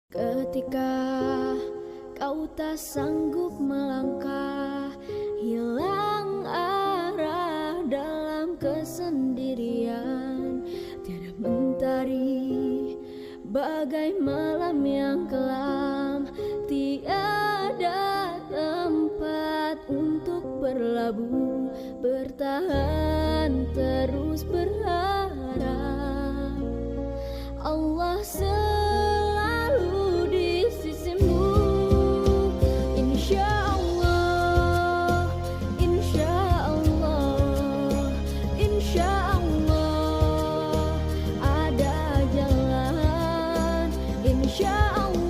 Ketika kau tak sanggup melangkah, hilang arah dalam kesendirian, tiada mentari bagai malam yang kelam, tiada tempat untuk berlabuh, bertahan terus berharap Allah selalu di sisimu. Insya Allah, insya Allah, insya Allah ada jalan. Insya Allah.